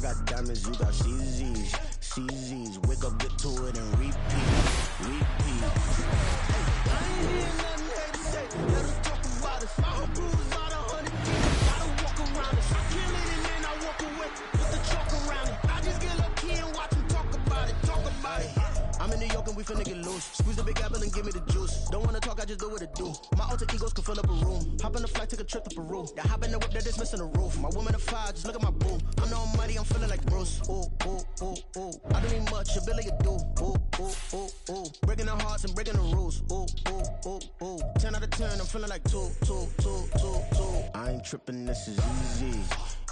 got diamonds, you got CZs. CZs, wake up, get to it, and repeat. Repeat. Hey, I ain't hear nothing hate to say. Let us talk about it. My whole crew is about 100 deep. Gotta walk around it. I kill it and then I walk away. Put the chalk around it. I just get low key and watch them talk about it. Talk about it. I'm in New York and we finna get loose. Squeeze the big apple and give me the juice. Don't wanna talk, I just do what it do. My alter egos can fill up a room. Hop on the flight, take a trip to Peru. That hop in the whip that is missing the roof. My woman a fire, just look at my boo. I'm the almighty, I'm feeling like Bruce. Ooh, ooh, ooh, ooh. I don't need much, a billy you do. Ooh, ooh, ooh, ooh. Breaking the hearts and breaking the rules. Ooh, ooh, ooh, ooh. 10 out of 10, I'm feeling like 2, 2, 2, 2, 2. I ain't tripping, this is easy.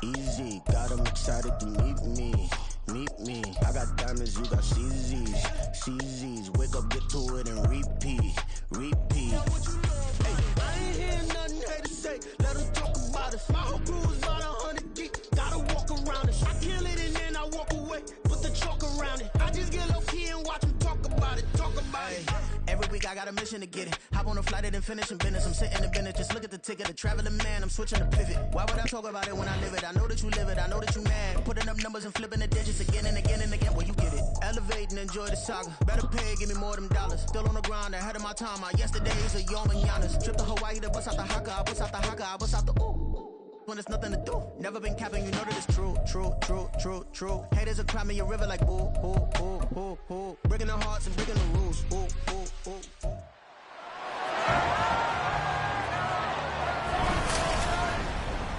Easy, got 'em excited to meet me. Meet me. I got diamonds, you got CZs. CZs, wake up, get to it, and repeat. Repeat. Hey, I ain't hear nothing hate to say. Let us talk about it. My whole crew is about 100 deep. Gotta walk around it. I kill it and then I walk away. Put the chalk around it. I just get low key and watch them talk about it. Talk about it. Every week I got a mission to get it. Hop on a flight and finish in business. I'm sitting in business. Just look at the ticket. A traveling man. I'm switching to pivot. Why would I talk about it when I live it? I know that you live it. I know that you mad. Putting up numbers and flipping the digits again and again and again. Well, you get it. Elevate and enjoy the saga. Better pay, give me more of them dollars. Still on the grind, ahead of my time. My yesterdays are yom and yanas. Trip to Hawaii to bust out the haka. I bust out the haka. I bust out the ooh. When there's nothing to do. Never been capping, you know that it's true. True, true, true, true. Haters are climbing your river like boo, boo, boo, boo, boo. Breaking the hearts and breaking the rules. Ooh, ooh, ooh, ooh.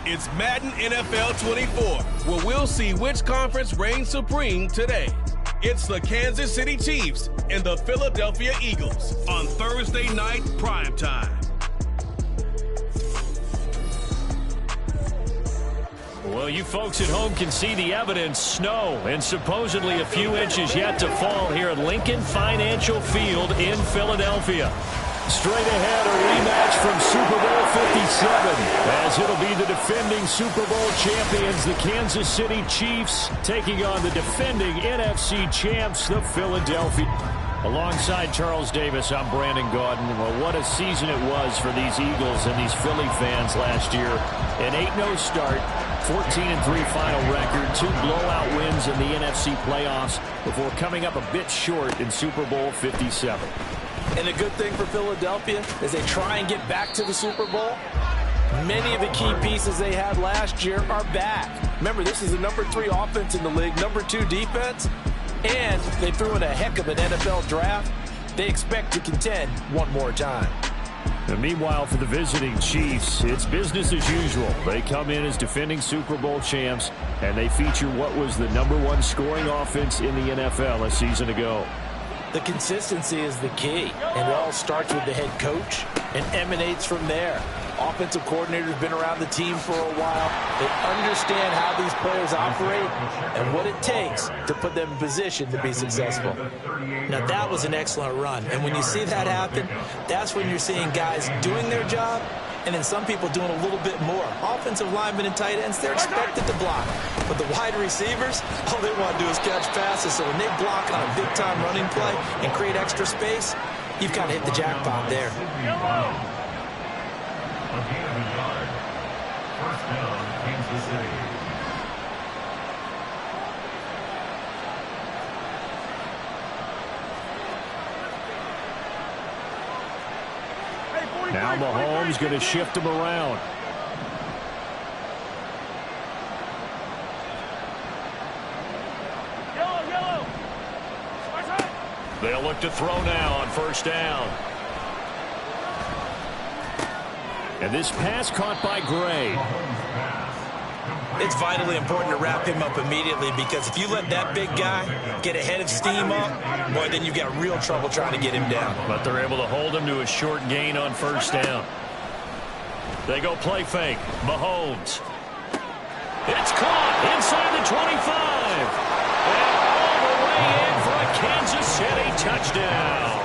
It's Madden NFL 24, where we'll see which conference reigns supreme today. It's the Kansas City Chiefs and the Philadelphia Eagles on Thursday night primetime. Well, you folks at home can see the evidence. Snow and supposedly a few inches yet to fall here at Lincoln Financial Field in Philadelphia. Straight ahead, a rematch from Super Bowl 57, as it'll be the defending Super Bowl champions, the Kansas City Chiefs, taking on the defending NFC champs, the Philadelphia. Alongside Charles Davis, I'm Brandon Gaudin. Well, what a season it was for these Eagles and these Philly fans last year. An 8-0 start, 14-3 final record, 2 blowout wins in the NFC playoffs before coming up a bit short in Super Bowl 57. And a good thing for Philadelphia is they try and get back to the Super Bowl. Many of the key pieces they had last year are back. Remember, this is the number 3 offense in the league, number 2 defense, and they threw in a heck of an NFL draft. They expect to contend one more time. And meanwhile, for the visiting Chiefs, it's business as usual. They come in as defending Super Bowl champs, and they feature what was the number 1 scoring offense in the NFL a season ago. The consistency is the key, and it all starts with the head coach and emanates from there. Offensive coordinator's been around the team for a while. They understand how these players operate and what it takes to put them in position to be successful. Now, that was an excellent run, and when you see that happen, that's when you're seeing guys doing their job and then some people doing a little bit more. Offensive linemen and tight ends, they're expected to block. But the wide receivers, all they want to do is catch passes. So when they block on a big-time running play and create extra space, you've kind of hit the jackpot there. First down, Kansas City. Now Mahomes going to shift him around. They'll look to throw now on first down. And this pass caught by Gray. It's vitally important to wrap him up immediately, because if you let that big guy get ahead of steam up, boy, then you've got real trouble trying to get him down. But they're able to hold him to a short gain on first down. They go play fake. Mahomes. It's caught inside the 25. And all the way in for a Kansas City touchdown.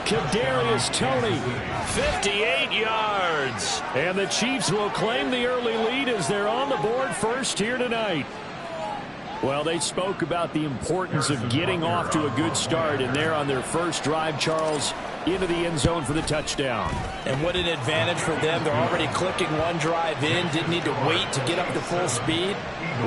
Kadarius Toney, 58 yards. And the Chiefs will claim the early lead as they're on the board first here tonight. Well, they spoke about the importance of getting off to a good start, and they're on their first drive, Charles, into the end zone for the touchdown. And what an advantage for them. They're already clicking one drive in, didn't need to wait to get up to full speed.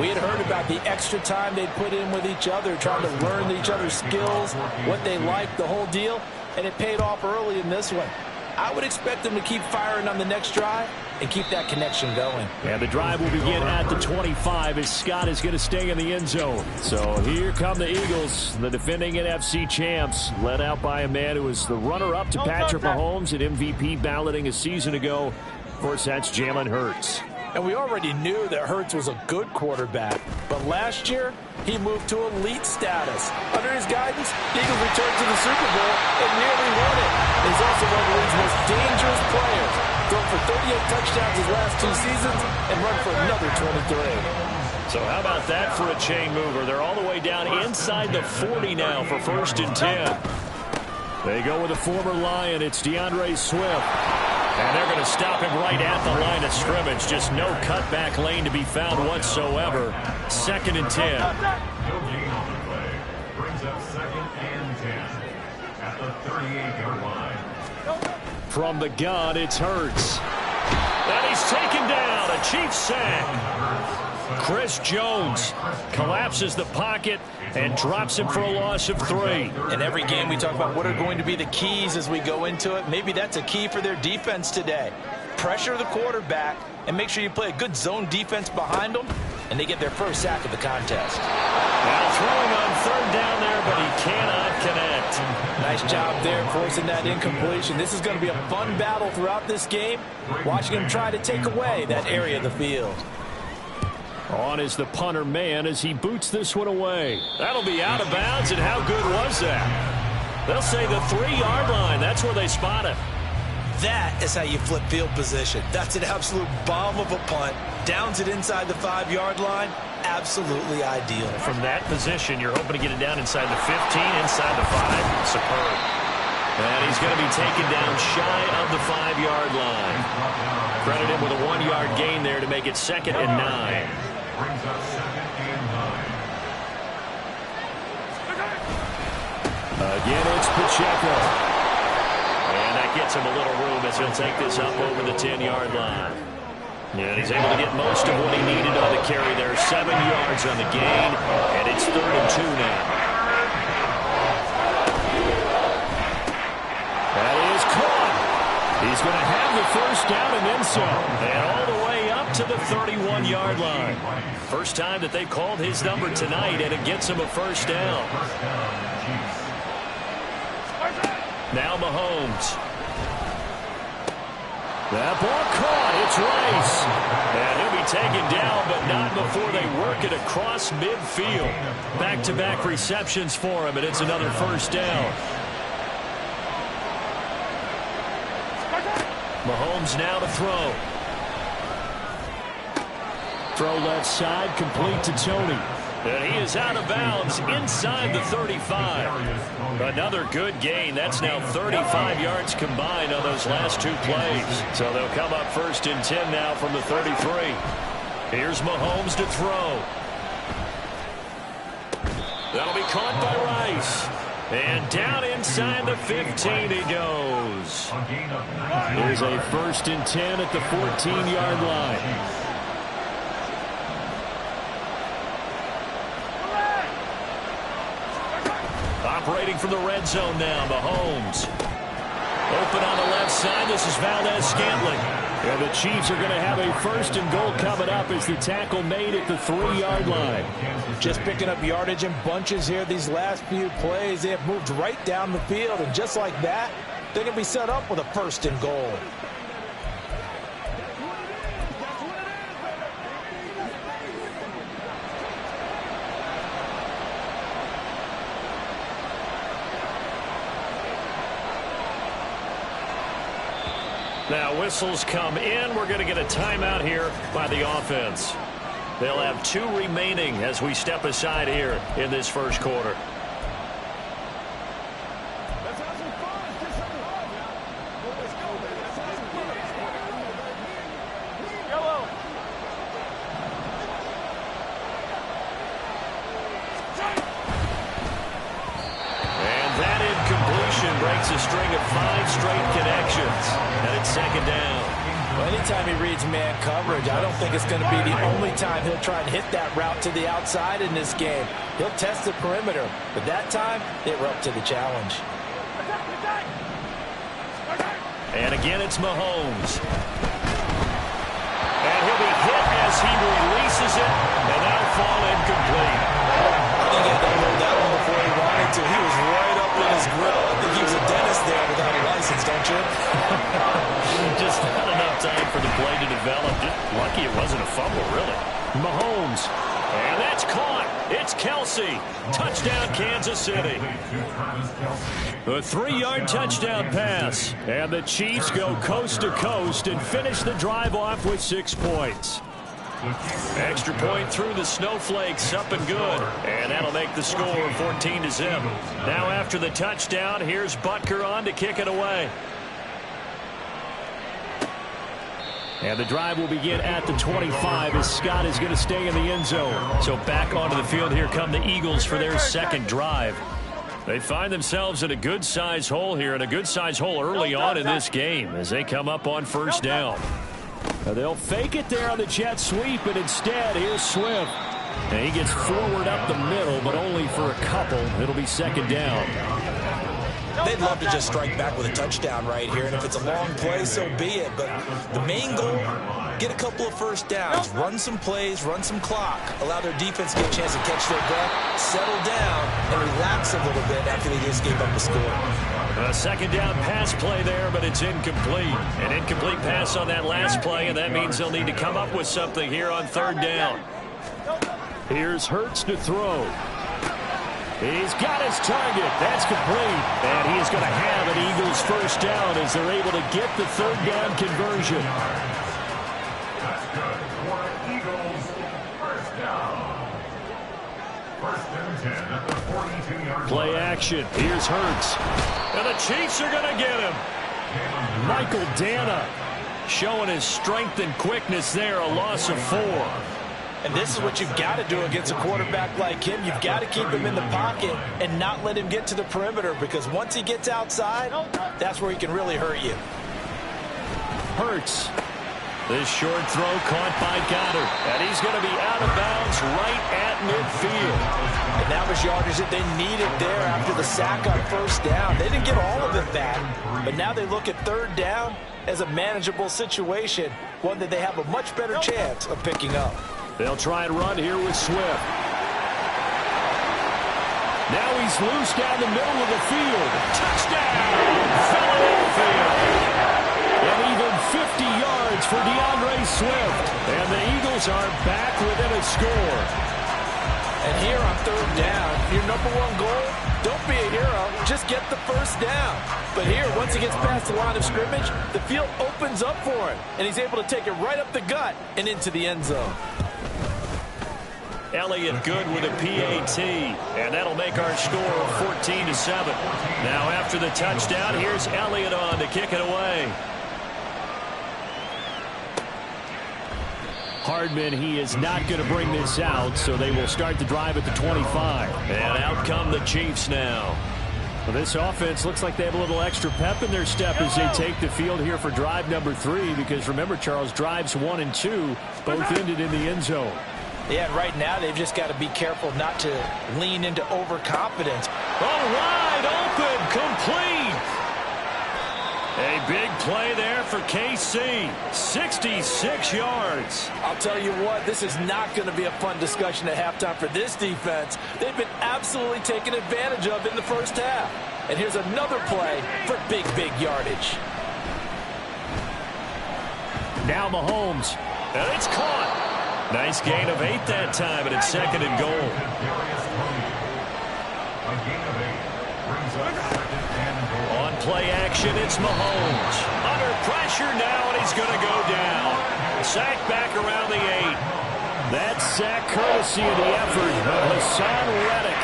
We had heard about the extra time they'd put in with each other, trying to learn each other's skills, what they liked, the whole deal, and it paid off early in this one. I would expect them to keep firing on the next drive and keep that connection going. And the drive will begin at the 25 as Scott is going to stay in the end zone. So here come the Eagles, the defending NFC champs, led out by a man who was the runner-up to Patrick Mahomes at MVP balloting a season ago. Of course, that's Jalen Hurts. And we already knew that Hurts was a good quarterback, but last year he moved to elite status. Under his guidance, the Eagles returned to the Super Bowl and nearly won it. He's also one of the league's most dangerous players. Thrown for 38 touchdowns his last 2 seasons and run for another 23. So how about that for a chain mover? They're all the way down inside the 40 now for 1st and 10. They go with a former Lion. It's DeAndre Swift. And they're going to stop him right at the line of scrimmage. Just no cutback lane to be found whatsoever. 2nd and 10. No gain on the play. Brings up 2nd and 10 at the 38-yard line. From the gun, it's Hurts. And he's taken down. A Chiefs sack. Chris Jones collapses the pocket and drops him for a loss of 3. In every game we talk about what are going to be the keys as we go into it. Maybe that's a key for their defense today. Pressure the quarterback and make sure you play a good zone defense behind them, and they get their first sack of the contest. Now throwing on 3rd down there, but he cannot connect. Nice job there forcing that incompletion. This is going to be a fun battle throughout this game, watching him try to take away that area of the field. On is the punter man as he boots this one away. That'll be out of bounds, and how good was that? They'll say the 3-yard line. That's where they spot it. That is how you flip field position. That's an absolute bomb of a punt. Downs it inside the 5-yard line. Absolutely ideal. From that position, you're hoping to get it down inside the 15, inside the 5. Superb. And he's going to be taken down shy of the 5-yard line. Credit him with a 1-yard gain there to make it 2nd and 9. Brings up 2nd and 9. Again, it's Pacheco. And that gets him a little room as he'll take this up over the 10-yard line. And he's able to get most of what he needed on the carry there. 7 yards on the gain, and it's 3rd and 2 now. That is caught. He's going to have the 1st down and then some. And all the way up to the 31-yard line. First time that they've called his number tonight, and it gets him a 1st down. Now Mahomes. That ball caught. It's Rice. And he'll be taken down, but not before they work it across midfield. Back-to-back receptions for him, and it's another 1st down. Mahomes now to throw. Throw left side, complete to Tony. And he is out of bounds inside the 35. Another good gain. That's now 35 yards combined on those last 2 plays. So they'll come up 1st and 10 now from the 33. Here's Mahomes to throw. That'll be caught by Rice. And down inside the 15 he goes. There's a 1st and 10 at the 14-yard line. Operating from the red zone now, Mahomes. Open on the left side. This is Valdez-Scantling. And the Chiefs are going to have a 1st and goal coming up as the tackle made at the 3-yard line. Just picking up yardage in bunches here these last few plays. They have moved right down the field, and just like that, they're going to be set up with a 1st and goal. Now whistles come in. We're going to get a timeout here by the offense. They'll have 2 remaining as we step aside here in this 1st quarter. Breaks a string of 5 straight connections. And it's 2nd down. Well, anytime he reads man coverage, I don't think it's going to be the only time he'll try and hit that route to the outside in this game. He'll test the perimeter, but that time, they were up to the challenge. And again, it's Mahomes. And he'll be hit as he releases it, and that'll fall incomplete. I think he had to hold that one before he wanted to. He was right up in his grill. I think he was a dentist there without a license, don't you? Just not enough time for the play to develop. Just lucky it wasn't a fumble, really. Mahomes. And that's caught. It's Kelsey. Touchdown, Kansas City. A 3-yard touchdown pass. And the Chiefs go coast to coast and finish the drive off with 6 points. Extra point through the snowflakes, up and good. And that'll make the score 14-0. Now after the touchdown, here's Butker on to kick it away. And the drive will begin at the 25 as Scott is going to stay in the end zone. So back onto the field, here come the Eagles for their second drive. They find themselves in a good-sized hole here, and a good-sized hole early on in this game as they come up on first down. Now they'll fake it there on the jet sweep, and instead, here's Swift. And he gets forward up the middle, but only for a couple. It'll be second down. They'd love to just strike back with a touchdown right here, and if it's a long play, so be it. But the main goal, get a couple of first downs, run some plays, run some clock, allow their defense to get a chance to catch their breath, settle down, and relax a little bit after they just gave up a score. A second down pass play there, but it's incomplete. An incomplete pass on that last play, and that means they'll need to come up with something here on third down. Here's Hurts to throw. He's got his target. That's complete. And he is going to have an Eagles first down as they're able to get the third down conversion. That's good for Eagles first down. First and 10 at the 42-yard line. Play action. Here's Hurts. And the Chiefs are going to get him. Michael Dana showing his strength and quickness there. A loss of 4. And this is what you've got to do against a quarterback like him. You've got to keep him in the pocket and not let him get to the perimeter, because once he gets outside, that's where he can really hurt you. Hurts. This short throw caught by Goddard. And he's going to be out of bounds right at midfield. And that was yardage that they needed there after the sack on first down. They didn't get all of it back, but now they look at third down as a manageable situation, one that they have a much better chance of picking up. They'll try and run here with Swift. Now he's loose down the middle of the field. Touchdown, Philadelphia. And even 50 yards for DeAndre Swift. And the Eagles are back within a score. And here on third down, your number one goal, don't be a hero, just get the first down. But here, once he gets past the line of scrimmage, the field opens up for him. And he's able to take it right up the gut and into the end zone. Elliott good with a PAT, and that'll make our score 14-7. Now after the touchdown, here's Elliott on to kick it away. Hardman, he is not going to bring this out, so they will start the drive at the 25. And out come the Chiefs now. Well, this offense looks like they have a little extra pep in their step as they take the field here for drive number 3, because remember, Charles, drives 1 and 2 both ended in the end zone. Yeah, and right now they've just got to be careful not to lean into overconfidence. Oh, wide open, complete. A big play there for KC. 66 yards. I'll tell you what, this is not going to be a fun discussion at halftime for this defense. They've been absolutely taken advantage of in the first half. And here's another play for big yardage. Now Mahomes. And it's caught. Nice gain of 8 that time, and it's second and goal. A gain of 8 brings up second and goal. On play action, it's Mahomes. Under pressure now, and he's going to go down. Sack back around the 8. That sack courtesy of the effort of Hassan Reddick.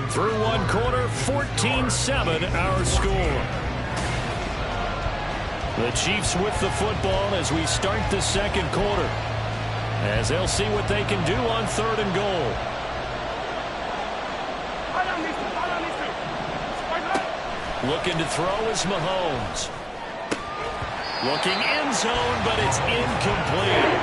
Through one quarter, 14-7 our score. The Chiefs with the football as we start the second quarter, as they'll see what they can do on third and goal. Looking to throw is Mahomes. Looking end zone, but it's incomplete.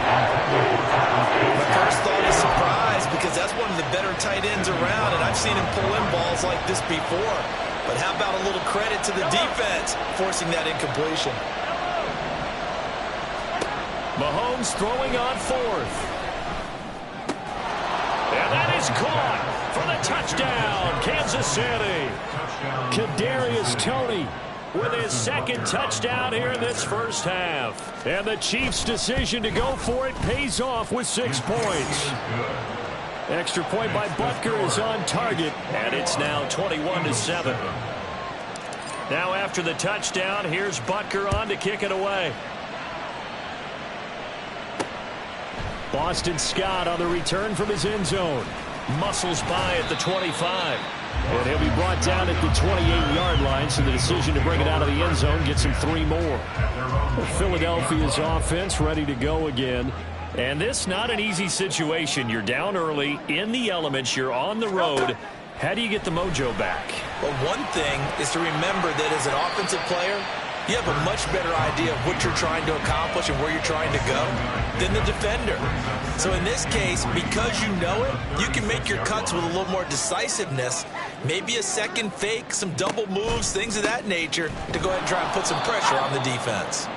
My first thought is surprise, because that's one of the better tight ends around, and I've seen him pull in balls like this before. But how about a little credit to the defense forcing that incompletion? Mahomes throwing on fourth. And that is caught for the touchdown, Kansas City. Kadarius Toney with his second touchdown here in this first half. And the Chiefs' decision to go for it pays off with 6 points. Extra point by Butker is on target, and it's now 21-7. Now after the touchdown, here's Butker on to kick it away. Boston Scott on the return from his end zone. Muscles by at the 25. And he'll be brought down at the 28-yard line, so the decision to bring it out of the end zone gets him 3 more. Philadelphia's offense ready to go again. And this not an easy situation. You're down early, in the elements, you're on the road. How do you get the mojo back? Well, one thing is to remember that as an offensive player, you have a much better idea of what you're trying to accomplish and where you're trying to go than the defender. So in this case, because you know it, you can make your cuts with a little more decisiveness, maybe a second fake, some double moves, things of that nature, to go ahead and try and put some pressure on the defense.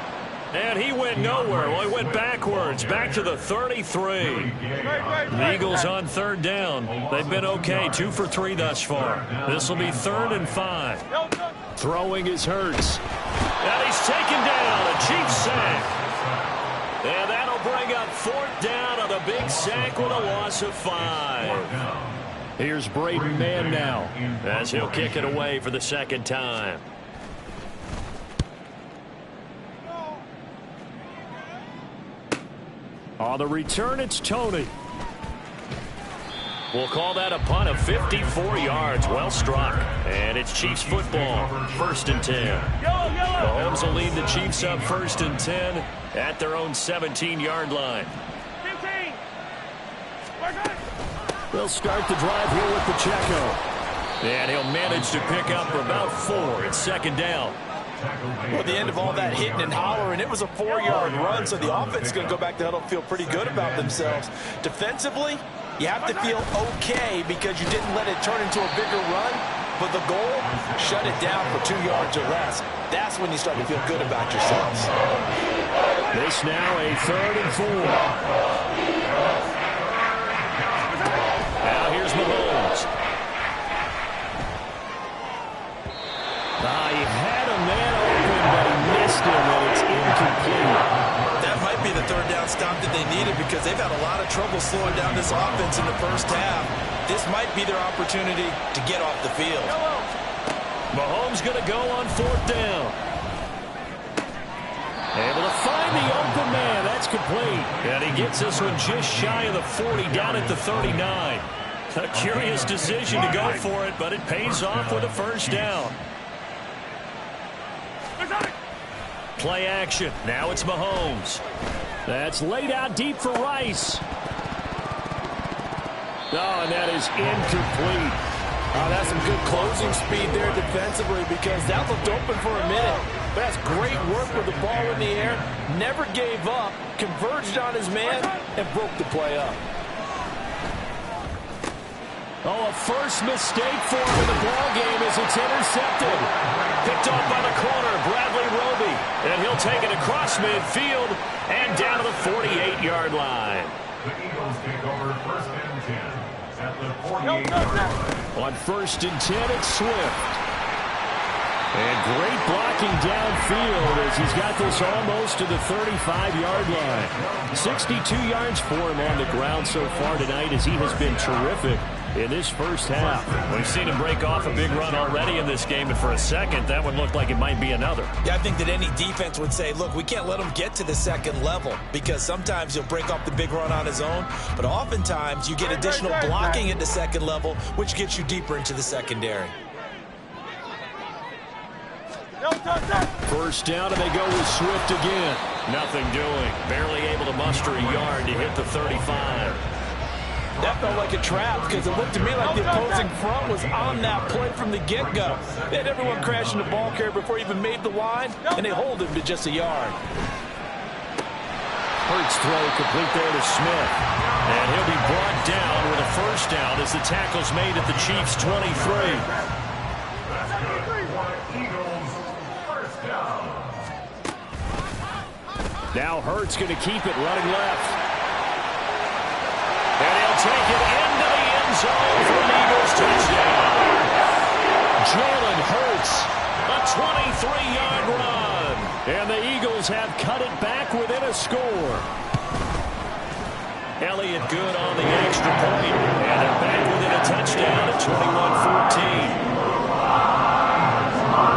And he went nowhere. Well, he went backwards, back to the 33. The Eagles on third down. They've been okay, 2 for 3 thus far. This will be 3rd and 5. Throwing is Hurts. And he's taken down, a Chiefs sack. And that'll bring up 4th down on a big sack with a loss of 5. Here's Braden Mann now, as he'll kick it away for the 2nd time. On the return, it's Toney. We'll call that a punt of 54 yards. Well struck. And it's Chiefs football. 1st and 10. Mahomes will lead the Chiefs up 1st and 10 at their own 17-yard line. They'll start the drive here with Pacheco. And he'll manage to pick up about 4. It's 2nd down. Well, at the end of all that hitting and hollering, it was a 4-yard run, so the offense is going to go back to huddle and feel pretty good about themselves. Defensively, you have to feel okay because you didn't let it turn into a bigger run, but the goal, shut it down for 2 yards or less. That's when you start to feel good about yourselves. This now a 3rd and 4. Now here's Mahomes. He had a man open, but he missed him, and it's incomplete. That might be the 3rd down stop that they needed because they've had a lot of trouble slowing down this offense in the first half. This might be their opportunity to get off the field. Mahomes going to go on 4th down. Able to find the open man. That's complete. And he gets this one just shy of the 40, down at the 39. A curious decision to go for it, but it pays off with a 1st down. Play action. Now it's Mahomes. That's laid out deep for Rice. Oh, and that is incomplete. That's some good closing speed there defensively because that looked open for a minute. But that's great work with the ball in the air. Never gave up, converged on his man, and broke the play up. Oh, a first mistake for him in the ball game as it's intercepted. Picked off by the corner, Bradley Roby. And he'll take it across midfield and down to the 48-yard line. The Eagles take over 1st and 10 at the 48-yard line. On 1st and 10, it's Swift. And great blocking downfield as he's got this almost to the 35-yard line. 62 yards for him on the ground so far tonight as he has been terrific in this first half. We've seen him break off a big run already in this game, and for a second, that one looked like it might be another. Yeah, I think that any defense would say, look, we can't let him get to the 2nd level because sometimes he'll break off the big run on his own, but oftentimes you get additional blocking at the 2nd level, which gets you deeper into the secondary. 1st down, and they go with Swift again. Nothing doing. Barely able to muster a yard to hit the 35. That felt like a trap because it looked to me like the opposing front was on that play from the get-go. They had everyone crashing the ball carrier before he even made the line, and they hold him to just a yard. Hurts throw complete there to Smith. And he'll be brought down with a first down as the tackle's made at the Chiefs' 23. That's good. Eagles, first down. Now Hurts going to keep it running left. And he'll take it into the end zone for an Eagles touchdown. Jalen Hurts, a 23-yard run. And the Eagles have cut it back within a score. Elliott good on the extra point. And they're back within a touchdown at 21-14.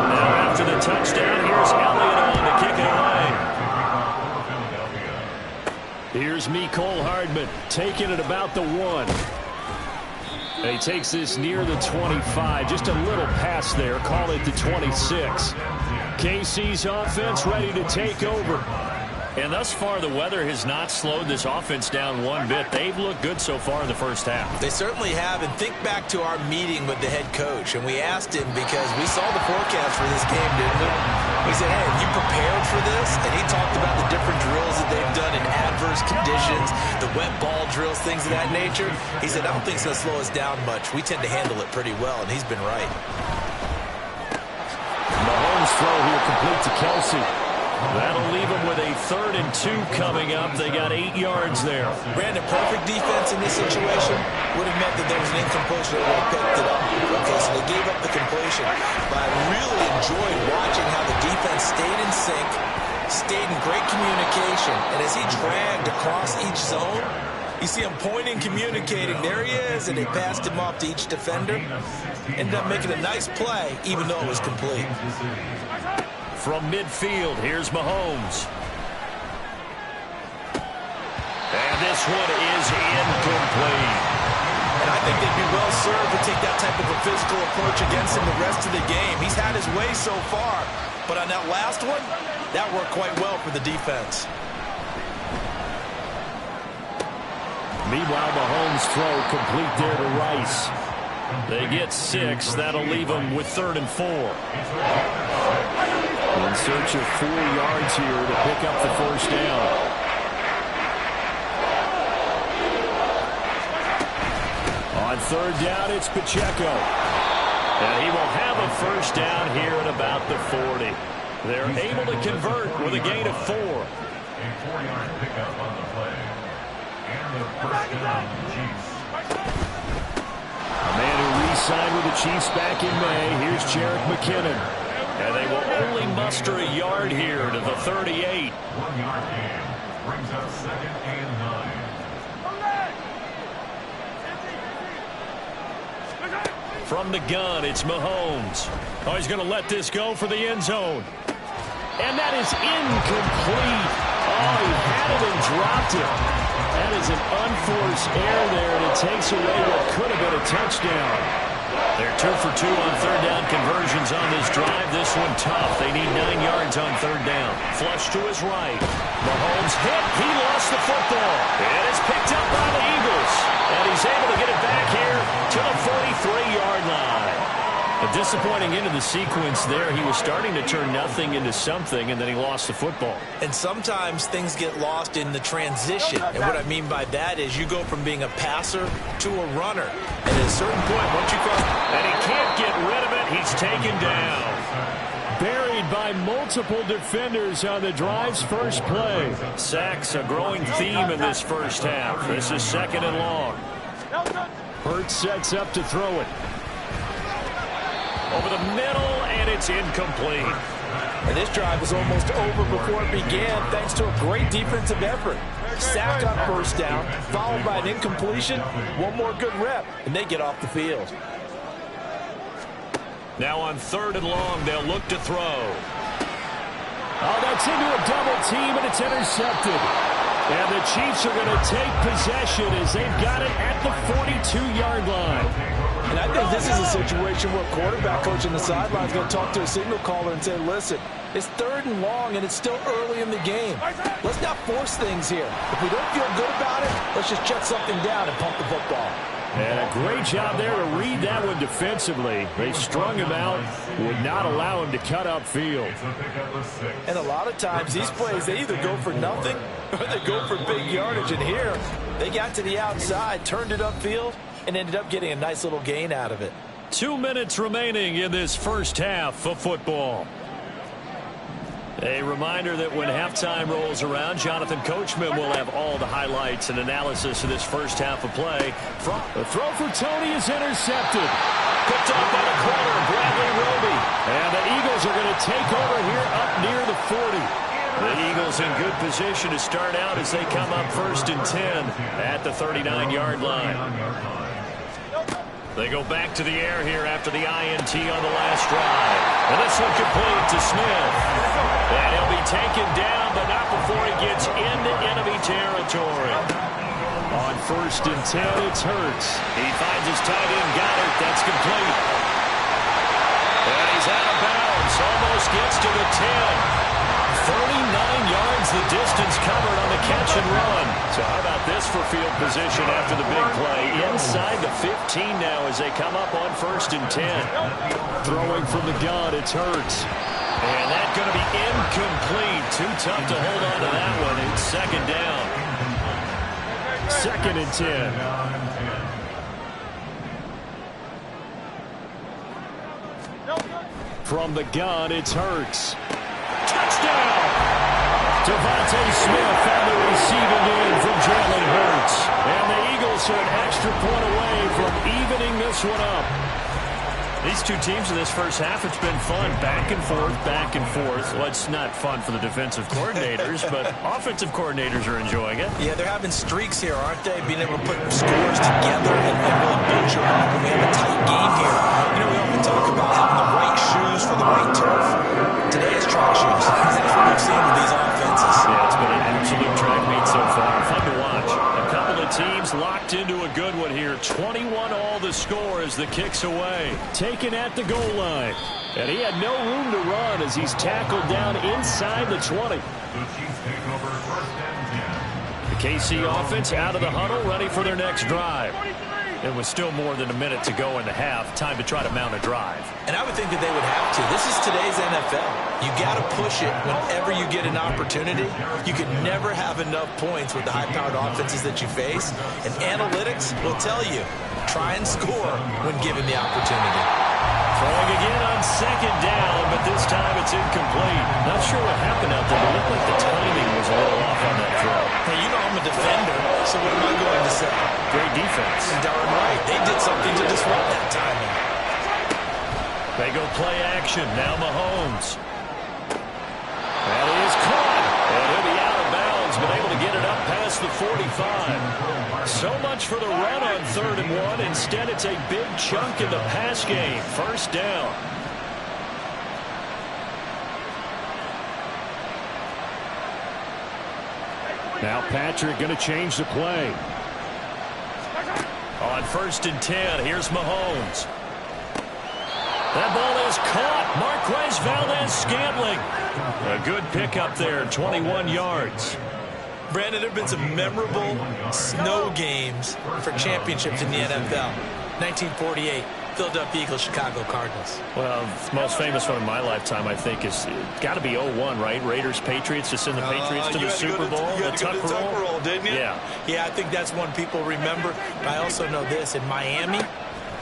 Now after the touchdown, here's Elliott on to kick it away. Here's Mecole Hardman taking it about the 1. And he takes this near the 25. Just a little pass there. Call it the 26. KC's offense ready to take over. And thus far, the weather has not slowed this offense down one bit. They've looked good so far in the first half. They certainly have. And think back to our meeting with the head coach. And we asked him because we saw the forecast for this game, didn't we? We said, hey, have you prepared for this? And he talked about the different drills that they've done in adverse conditions, the wet ball drills, things of that nature. He said, I don't think it's going to slow us down much. We tend to handle it pretty well, and he's been right. Mahomes throw here complete to Kelsey. That'll leave them with a 3rd and 2 coming up. They got 8 yards there. Brandon, perfect defense in this situation would have meant that there was an incompletion. They would have picked it up. Okay, so they gave up the completion. But I really enjoyed watching how the defense stayed in sync, stayed in great communication. And as he dragged across each zone, you see him pointing, communicating. There he is, and they passed him off to each defender. Ended up making a nice play, even though it was complete. From midfield, here's Mahomes. And this one is incomplete. And I think they'd be well served to take that type of a physical approach against him the rest of the game. He's had his way so far, but on that last one, that worked quite well for the defense. Meanwhile, Mahomes throw complete there to Rice. They get 6. That'll leave them with 3rd and 4. In search of 4 yards here to pick up the first down. On 3rd down, it's Pacheco. And he will have a first down here at about the 40. They're able to convert with a gain of 4. A 4-yard pickup on the play. And the first down, Chiefs. A man who re-signed with the Chiefs back in May. Here's Jerick McKinnon. And they will only muster a yard here to the 38. 1-yard gain brings up 2nd and 9. From the gun, it's Mahomes. Oh, he's going to let this go for the end zone. And that is incomplete. Oh, he had it and dropped it. That is an unforced error there, and it takes away what could have been a touchdown. They're 2 for 2 on 3rd down conversions on this drive. This one tough. They need 9 yards on 3rd down. Flush to his right. Mahomes hit. He lost the football. And it's picked up by the Eagles. And he's able to get it back here to the 43-yard line. A disappointing end of the sequence there. He was starting to turn nothing into something, and then he lost the football. And sometimes things get lost in the transition. And what I mean by that is you go from being a passer to a runner. And at a certain point, once you cross... And he can't get rid of it. He's taken down. Buried by multiple defenders on the drive's first play. Sacks, a growing theme in this first half. This is 2nd and long. Hurts sets up to throw it. Over the middle, and it's incomplete. And this drive was almost over before it began thanks to a great defensive effort. Sack on 1st down, followed by an incompletion. One more good rep, and they get off the field. Now on 3rd and long, they'll look to throw. Oh, that's into a double team, and it's intercepted. And the Chiefs are going to take possession as they've got it at the 42-yard line. And I think this is a situation where quarterback coach on the sideline is going to talk to a signal caller and say, listen, it's 3rd and long, and it's still early in the game. Let's not force things here. If we don't feel good about it, let's just check something down and pump the football. And a great job there to read that one defensively. They strung him out, would not allow him to cut upfield. And a lot of times, these plays, they either go for nothing or they go for big yardage. And here, they got to the outside, turned it upfield, and ended up getting a nice little gain out of it. 2 minutes remaining in this first half of football. A reminder that when halftime rolls around, Jonathan Coachman will have all the highlights and analysis of this first half of play. The throw for Tony is intercepted. Picked off by the corner, Bradley Roby. And the Eagles are going to take over here up near the 40. The Eagles in good position to start out as they come up 1st and 10 at the 39-yard line. They go back to the air here after the INT on the last drive. And this one complete to Smith. And he'll be taken down, but not before he gets into enemy territory. On 1st and 10, it's Hurts. He finds his tight end, Goddard. That's complete. And he's out of bounds. Almost gets to the 10. 39 yards the distance covered on the catch and run. So how about this for field position after the big play? Inside the 15 now as they come up on 1st and 10. Throwing from the gun, it's Hurts. And that's going to be incomplete. Too tough to hold on to that one. It's 2nd down. 2nd and 10. From the gun, it's Hurts. Touchdown! Devontae Smith found the receiving end from Jalen Hurts. And the Eagles are an extra point away from evening this one up. These two teams in this first half, it's been fun. Back and forth, back and forth. Well, it's not fun for the defensive coordinators, but offensive coordinators are enjoying it. Yeah, they're having streaks here, aren't they? Being able to put scores together and really build your own. We have a tight game here. You know, we often talk about having the right shoes for the right turf. Today is track shoes. That's what we've seen with these offenses. Yeah, it's been an absolute track meet so far. Fun to watch. A couple of teams locked into a good one here. 21 all the score as the kick's away. Taken at the goal line. And he had no room to run as he's tackled down inside the 20. The KC offense out of the huddle, ready for their next drive. It was still more than a minute to go in the half. Time to try to mount a drive. And I would think that they would have to. This is today's NFL. You got to push it whenever you get an opportunity. You can never have enough points with the high-powered offenses that you face. And analytics will tell you, try and score when given the opportunity. Throwing again on 2nd down, but this time it's incomplete. Not sure what happened out there, but it looked like the timing was a little off on that throw. Hey, you know I'm a defender, so what am I going to say? Great defense. Darn right. They did something to disrupt that timing. They go play action. Now Mahomes. And he is caught. And he'll be out of bounds, but able to get it up past the 45. So much for the run on 3rd and 1. Instead, it's a big chunk in the pass game. 1st down. Now Patrick going to change the play. On 1st and 10, here's Mahomes. That ball is caught. Marquez Valdez-Scantling. A good pickup there, 21 yards. Brandon, there have been some memorable snow games for championships in the NFL. 1948, Philadelphia Eagles, Chicago Cardinals. Well, the most famous one in my lifetime, I think, is got to be 01, right? Raiders, Patriots, to send the Patriots to the Super Bowl. You had to go to the Tucker Roll, didn't you? Yeah. Yeah, I think that's one people remember. But I also know this. In Miami,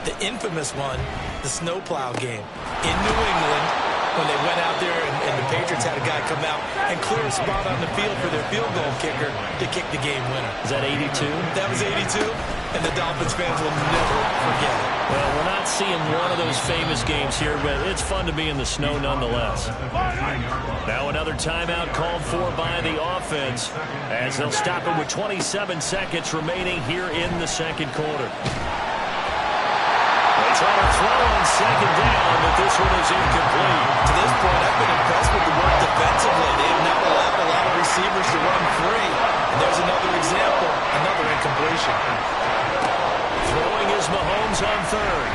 the infamous one, the snowplow game. In New England, when they went out there and the Patriots had a guy come out and clear a spot on the field for their field goal kicker to kick the game winner. Is that 82? That was 82, and the Dolphins fans will never forget it. Well, we're not seeing one of those famous games here, but it's fun to be in the snow nonetheless. Now another timeout called for by the offense as they'll stop it with 27 seconds remaining here in the 2nd quarter. They try to throw on 2nd down, but this one is incomplete. To this point, I've been impressed with the work defensively. They have not allowed a lot of receivers to run free. And there's another example, another incompletion. Throwing is Mahomes on 3rd.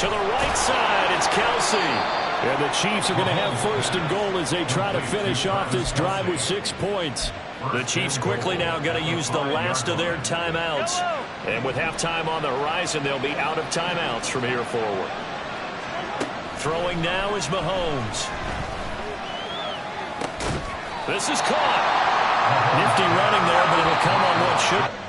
To the right side, it's Kelsey. And the Chiefs are going to have first and goal as they try to finish off this drive with 6 points. The Chiefs quickly now going to use the last of their timeouts. And with halftime on the horizon, they'll be out of timeouts from here forward. Throwing now is Mahomes. This is caught. Nifty running there, but it'll come on what should.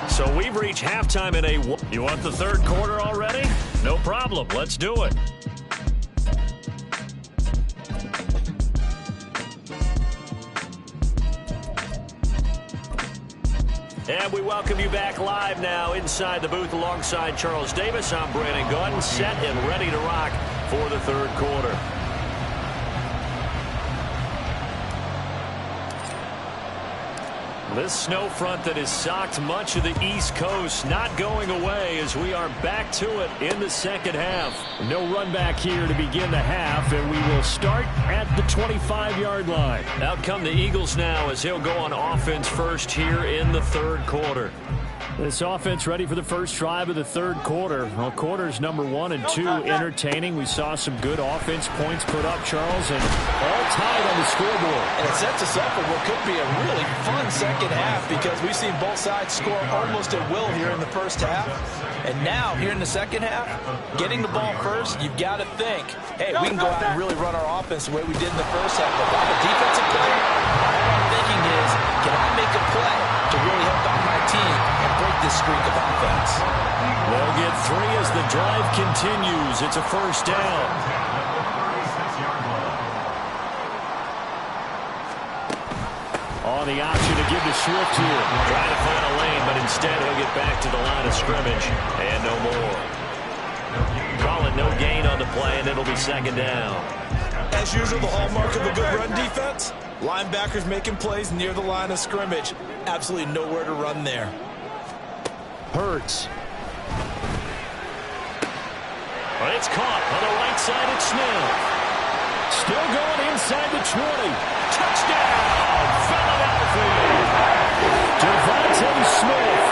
So we've reached halftime in a... You want the third quarter already? No problem. Let's do it. And we welcome you back live now inside the booth alongside Charles Davis. I'm Brandon Gaudin, set and ready to rock for the third quarter. This snow front that has socked much of the East Coast not going away as we are back to it in the second half. No run back here to begin the half, and we will start at the 25-yard line. Out come the Eagles now as he'll go on offense first here in the third quarter. This offense ready for the first drive of the third quarter. Well, quarters number 1 and 2 entertaining. We saw some good offense points put up, Charles, and all tied on the scoreboard. And it sets us up for what could be a really fun second half because we've seen both sides score almost at will here in the first half. And now, here in the second half, getting the ball first, you've got to think, hey, we can go out and really run our offense the way we did in the first half. But if I'm a defensive player, all I'm thinking is, can I make a play to really help out my team and break this streak of offense? They'll get 3 as the drive continues. It's a first down. On the option to give to Swift here. Trying to find a lane, but instead he'll get back to the line of scrimmage. And no more. Call it no gain on the play, and it'll be second down. As usual, the hallmark of a good run defense, linebackers making plays near the line of scrimmage. Absolutely nowhere to run there. Hurts. But it's caught on the right side at Snell. Still going inside the 20. Touchdown, Philadelphia. Devontae Smith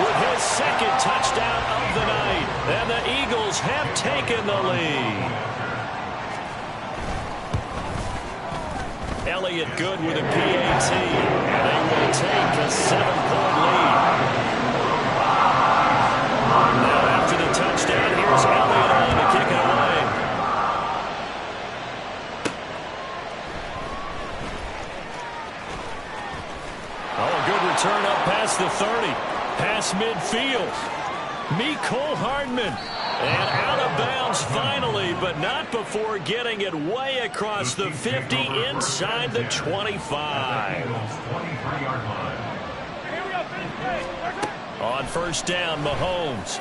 with his second touchdown of the night. And the Eagles have taken the lead. Elliott good with a PAT. They will take a 7-point lead. Now after the touchdown, here's Elliott on to kick it away. Oh, a good return up past the 30. Past midfield. Mecole Hardman. And out of bounds finally, but not before getting it way across the 50 inside the 25. On first down, Mahomes.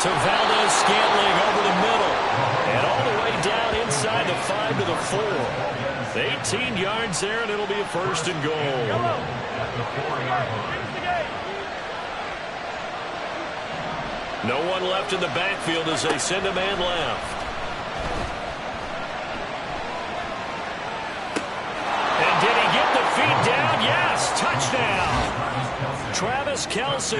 To Valdez-Scantling over the middle. And all the way down inside the 5 to the 4. 18 yards there, and it'll be a first and goal. No one left in the backfield as they send a man left. And did he get the feet down? Yes, touchdown. Travis Kelce,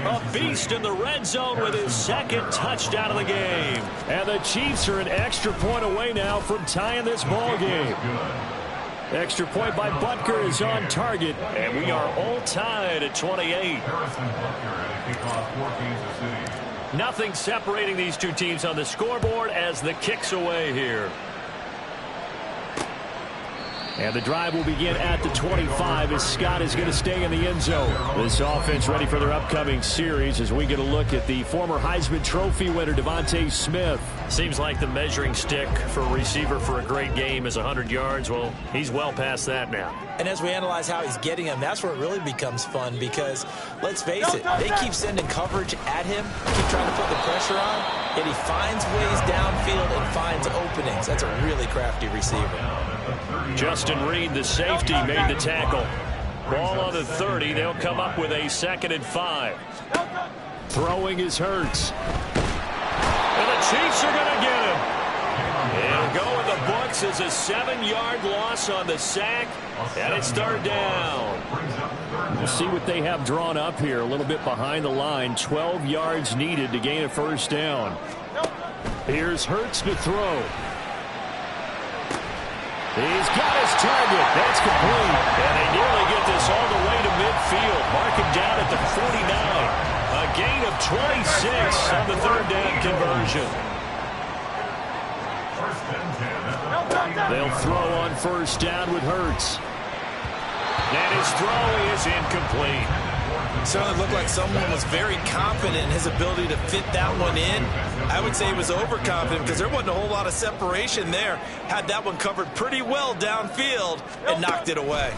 a beast in the red zone with his second touchdown of the game. And the Chiefs are an extra point away now from tying this ball game. Extra point by Butker is on target, and we are all tied at 28. Nothing separating these two teams on the scoreboard as the kick's away here. And the drive will begin at the 25 as Scott is going to stay in the end zone. This offense ready for their upcoming series as we get a look at the former Heisman Trophy winner, Devontae Smith. Seems like the measuring stick for a receiver for a great game is 100 yards. Well, he's well past that now. And as we analyze how he's getting them, that's where it really becomes fun because, let's face it, they keep sending coverage at him, keep trying to put the pressure on, yet he finds ways downfield and finds openings. That's a really crafty receiver. Justin Reed, the safety, made the tackle. Ball on the 30. They'll come up with a 2nd and 5. Throwing is Hurts. And the Chiefs are going to get him. It'll go in the books as a 7-yard loss on the sack. And it's third down. We'll see what they have drawn up here. A little bit behind the line. 12 yards needed to gain a first down. Here's Hurts to throw. He's got his target. That's complete. And they nearly get this all the way to midfield. Mark him down at the 49. A gain of 26 on the third down conversion. They'll throw on first down with Hurts. And his throw is incomplete. Certainly looked like someone was very confident in his ability to fit that one in. I would say he was overconfident because there wasn't a whole lot of separation there. Had that one covered pretty well downfield and knocked it away.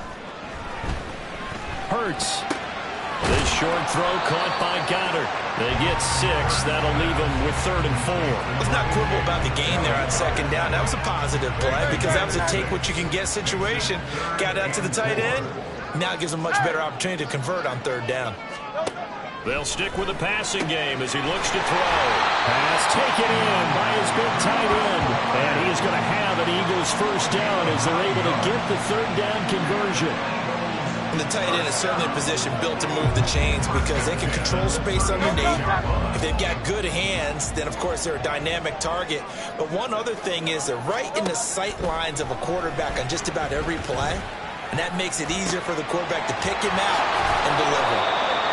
Hurts. This short throw caught by Goddard. They get 6. That'll leave them with 3rd and 4. Let's not quibble about the gain there on 2nd down. That was a positive play because that was a take-what-you-can-get situation. Got out to the tight end. Now it gives them a much better opportunity to convert on 3rd down. They'll stick with the passing game as he looks to throw. Pass taken in by his big tight end. And he is going to have an Eagles first down as they're able to get the 3rd down conversion. And the tight end is certainly a position built to move the chains because they can control space underneath. If they've got good hands, then, of course, they're a dynamic target. But one other thing is they're right in the sight lines of a quarterback on just about every play. And that makes it easier for the quarterback to pick him out and deliver.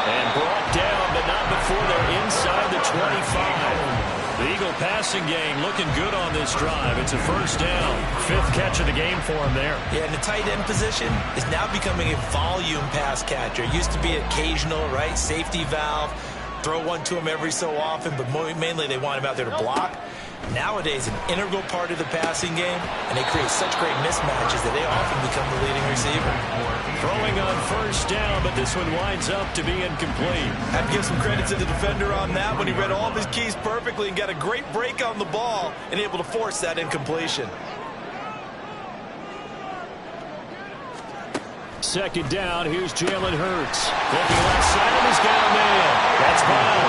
And brought down, but not before they're inside the 25. The Eagle passing game looking good on this drive. It's a first down. 5th catch of the game for him there. Yeah, and the tight end position is now becoming a volume pass catcher. It used to be occasional, right? Safety valve. Throw one to him every so often, but mainly they want him out there to block. Nowadays, an integral part of the passing game, and they create such great mismatches that they often become the leading receiver. Throwing on first down, but this one winds up to be incomplete. I have to give some credit to the defender on that when he read all of his keys perfectly and got a great break on the ball and able to force that incompletion. 2nd down, here's Jalen Hurts. Looking left side, he's got a man. That's Brown.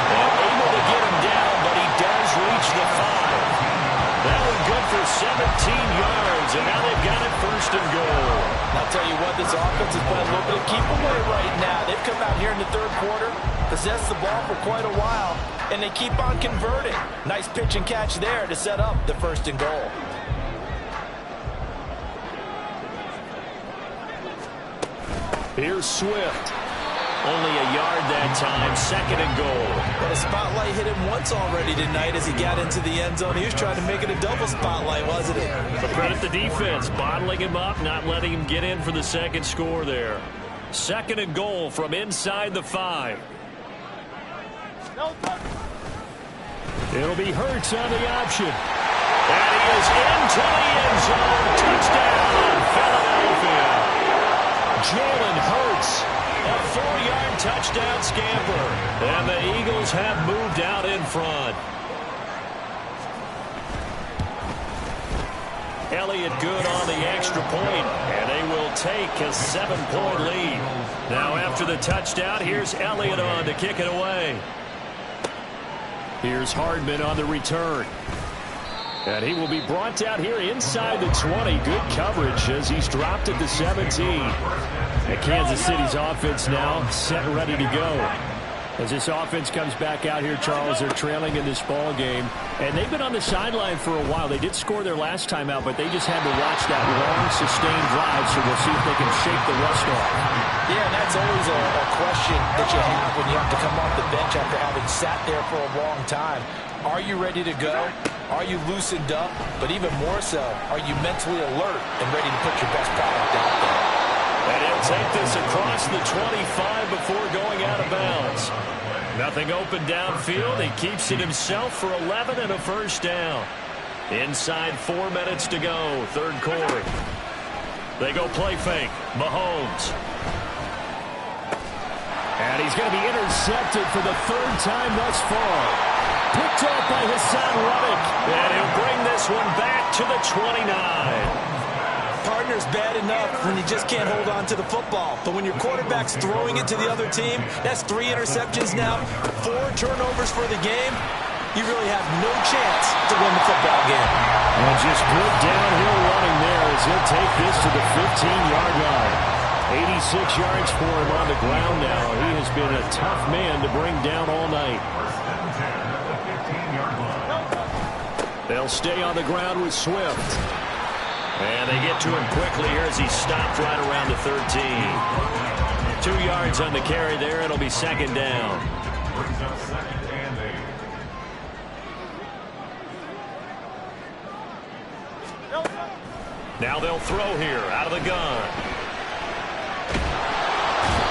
And able to get him down, but he does reach the 5. That one good for 17 yards, and now they've got it 1st and goal. I'll tell you what, this offense is playing a little bit of keep away right now. They've come out here in the 3rd quarter, possessed the ball for quite a while, and they keep on converting. Nice pitch and catch there to set up the 1st and goal. Here's Swift. Only a yard that time, 2nd and goal. But a spotlight hit him once already tonight as he got into the end zone. He was trying to make it a double spotlight, wasn't it? But credit the defense, bottling him up, not letting him get in for the 2nd score there. 2nd and goal from inside the 5. It'll be Hurts on the option. And he is into the end zone. Touchdown, Philadelphia. Jalen Hurts, a 4-yard touchdown scamper. And the Eagles have moved out in front. Elliott good on the extra point, and they will take a 7-point lead. Now after the touchdown, here's Elliott on to kick it away. Here's Hardman on the return. And he will be brought down here inside the 20. Good coverage as he's dropped at the 17. And Kansas City's offense now set and ready to go. As this offense comes back out here, Charles, they're trailing in this ball game. And they've been on the sideline for a while. They did score their last time out, but they just had to watch that long, sustained drive, so we'll see if they can shake the rust off. Yeah, and that's always a question that you have when you have to come off the bench after having sat there for a long time. Are you ready to go? Are you loosened up? But even more so, are you mentally alert and ready to put your best product out there? And he'll take this across the 25 before going out of bounds. Nothing open downfield. He keeps it himself for 11 and a first down. Inside 4 minutes to go, 3rd quarter. They go play fake. Mahomes. And he's going to be intercepted for the 3rd time thus far. Picked off by Hassan Reddick. And he'll bring this one back to the 29. Partner's bad enough when you just can't hold on to the football. But when your quarterback's throwing it to the other team, that's 3 interceptions now, 4 turnovers for the game. You really have no chance to win the football game. And just good downhill running there as he'll take this to the 15-yard line. 86 yards for him on the ground now. He has been a tough man to bring down all night. They'll stay on the ground with Swift. And they get to him quickly here as he stopped right around the 13. 2 yards on the carry there. It'll be 2nd down. Now they'll throw here out of the gun.